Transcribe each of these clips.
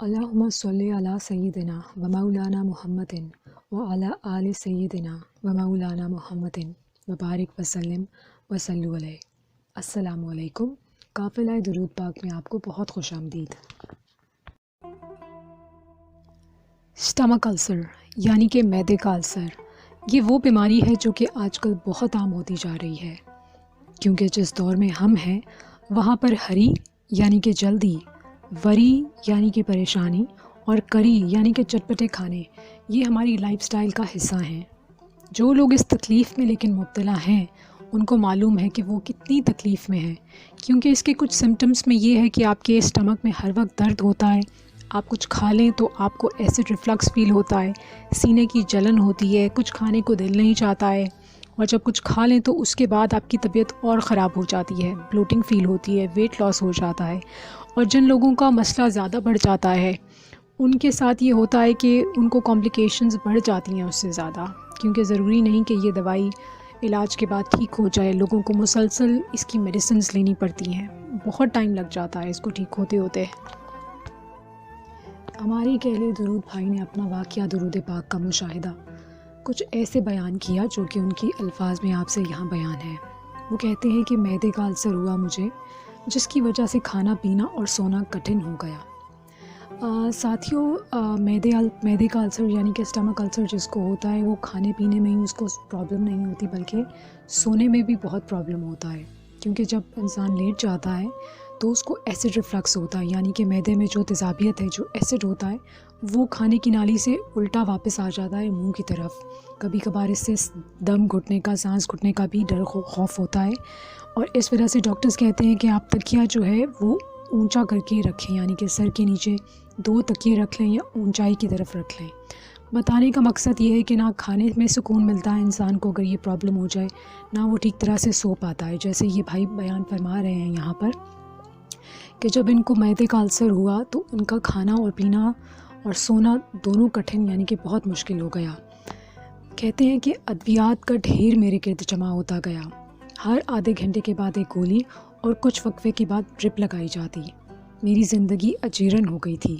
اللہم صلی علی سیدنا و مولانا محمد و علی آل سیدنا و مولانا محمد و بارک وسلم وصلو علیہ۔ السلام علیکم۔ قافلہ درود پاک میں آپ کو بہت خوش آمدید۔ اسٹمک السر یعنی کہ معدے کا السر، یہ وہ بیماری ہے جو کہ آج کل بہت عام ہوتی جا رہی ہے، کیونکہ جس دور میں ہم ہیں وہاں پر ہری یعنی کہ جلدی، وری یعنی کہ پریشانی، اور کری یعنی کہ چٹپٹے کھانے یہ ہماری لائف سٹائل کا حصہ ہیں۔ جو لوگ اس تکلیف میں لیکن مبتلا ہیں ان کو معلوم ہے کہ وہ کتنی تکلیف میں ہیں، کیونکہ اس کے کچھ سمٹمز میں یہ ہے کہ آپ کے اسٹمک میں ہر وقت درد ہوتا ہے، آپ کچھ کھا لیں تو آپ کو ایسڈ ریفلکس فیل ہوتا ہے، سینے کی جلن ہوتی ہے، کچھ کھانے کو دل نہیں چاہتا ہے، اور جب کچھ کھا لیں تو اس کے بعد آپ کی طبیعت اور خراب ہو جاتی ہے، بلوٹنگ فیل ہوتی ہے، ویٹ لاس ہو جاتا ہے۔ اور جن لوگوں کا مسئلہ زیادہ بڑھ جاتا ہے ان کے ساتھ یہ ہوتا ہے کہ ان کو کمپلیکیشنز بڑھ جاتی ہیں اس سے زیادہ، کیونکہ ضروری نہیں کہ یہ دوائی علاج کے بعد ٹھیک ہو جائے، لوگوں کو مسلسل اس کی میڈیسنز لینی پڑتی ہیں، بہت ٹائم لگ جاتا ہے اس کو ٹھیک ہوتے ہوتے۔ ہمارے اہل درود بھائی نے اپنا واقعہ درود پاک کا مشاہدہ کچھ ایسے بیان کیا جو کہ ان کی الفاظ میں آپ سے یہاں بیان ہے۔ وہ کہتے ہیں کہ معدے کا السر ہوا مجھے، جس کی وجہ سے کھانا پینا اور سونا کٹھن ہو گیا۔ ساتھیوں، معدے کا السر یعنی کہ اسٹمک السر جس کو ہوتا ہے وہ کھانے پینے میں ہی اس کو پرابلم نہیں ہوتی، بلکہ سونے میں بھی بہت پرابلم ہوتا ہے، کیونکہ جب انسان لیٹ جاتا ہے تو اس کو ایسڈ ریفلکس ہوتا ہے، یعنی کہ معدے میں جو تیزابیت ہے، جو ایسڈ ہوتا ہے وہ کھانے کی نالی سے الٹا واپس آ جاتا ہے منہ کی طرف۔ کبھی کبھار اس سے دم گھٹنے کا، سانس گھٹنے کا بھی ڈر خوف ہوتا ہے، اور اس وجہ سے ڈاکٹرز کہتے ہیں کہ آپ تکیہ جو ہے وہ اونچا کر کے رکھیں، یعنی کہ سر کے نیچے 2 تکیے رکھ لیں یا اونچائی کی طرف رکھ لیں۔ بتانے کا مقصد یہ ہے کہ نہ کھانے میں سکون ملتا ہے انسان کو اگر یہ پرابلم ہو جائے، نہ وہ ٹھیک طرح سے سو پاتا ہے۔ جیسے یہ بھائی بیان فرما رہے ہیں یہاں پر کہ جب ان کو معدے کا السر ہوا تو ان کا کھانا اور پینا اور سونا دونوں کٹھن، یعنی کہ بہت مشکل ہو گیا۔ کہتے ہیں کہ ادویات کا ڈھیر میرے گرد جمع ہوتا گیا، ہر آدھے گھنٹے کے بعد ایک گولی اور کچھ وقفے کے بعد ڈرپ لگائی جاتی۔ میری زندگی اجیرن ہو گئی تھی۔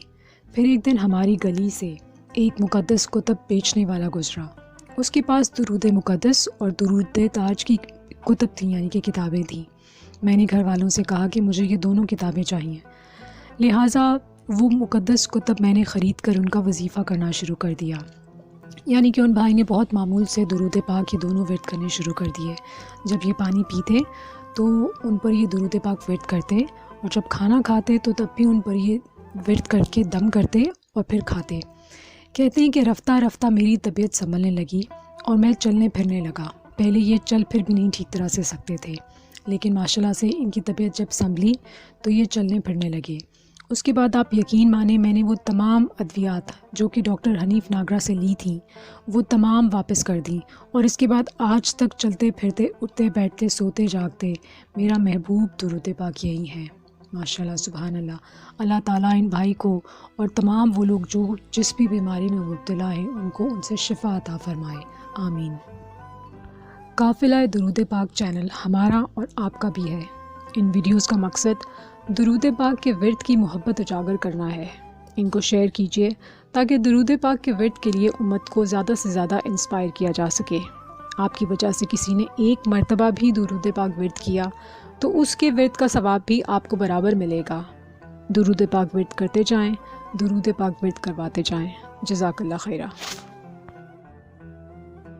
پھر ایک دن ہماری گلی سے ایک مقدس کتب بیچنے والا گزرا، اس کے پاس درود مقدس اور درود تاج کی کتب تھیں، یعنی کہ کتابیں تھیں۔ میں نے گھر والوں سے کہا کہ مجھے یہ دونوں کتابیں چاہیے، لہٰذا وہ مقدس کتب میں نے خرید کر ان کا وظیفہ کرنا شروع کر دیا۔ یعنی کہ ان بھائی نے بہت معمول سے درود پاک یہ دونوں ورد کرنے شروع کر دیے۔ جب یہ پانی پیتے تو ان پر یہ درود پاک ورد کرتے، اور جب کھانا کھاتے تو تب بھی ان پر یہ ورد کر کے دم کرتے اور پھر کھاتے۔ کہتے ہیں کہ رفتہ رفتہ میری طبیعت سنبھلنے لگی اور میں چلنے پھرنے لگا۔ پہلے یہ چل پھر بھی نہیں ٹھیک طرح سے سکتے تھے، لیکن ماشاءاللہ سے ان کی طبیعت جب سنبھلی تو یہ چلنے پھرنے لگے۔ اس کے بعد آپ یقین مانیں میں نے وہ تمام ادویات جو کہ ڈاکٹر حنیف ناگرہ سے لی تھیں وہ تمام واپس کر دیں، اور اس کے بعد آج تک چلتے پھرتے، اٹھتے بیٹھتے، سوتے جاگتے میرا محبوب درود پاک یہی ہے۔ ماشاءاللہ، سبحان اللہ۔ اللہ تعالیٰ ان بھائی کو اور تمام وہ لوگ جو جس بھی بیماری میں مبتلا ہیں ان کو ان سے شفا عطا فرمائے، آمین۔ قافلہ درود پاک چینل ہمارا اور آپ کا بھی ہے۔ ان ویڈیوز کا مقصد درود پاک کے ورد کی محبت اجاگر کرنا ہے۔ ان کو شیئر کیجیے تاکہ درود پاک کے ورد کے لیے امت کو زیادہ سے زیادہ انسپائر کیا جا سکے۔ آپ کی وجہ سے کسی نے ایک مرتبہ بھی درود پاک ورد کیا تو اس کے ورد کا ثواب بھی آپ کو برابر ملے گا۔ درود پاک ورد کرتے جائیں، درود پاک ورد کرواتے جائیں۔ جزاک اللہ خیرہ۔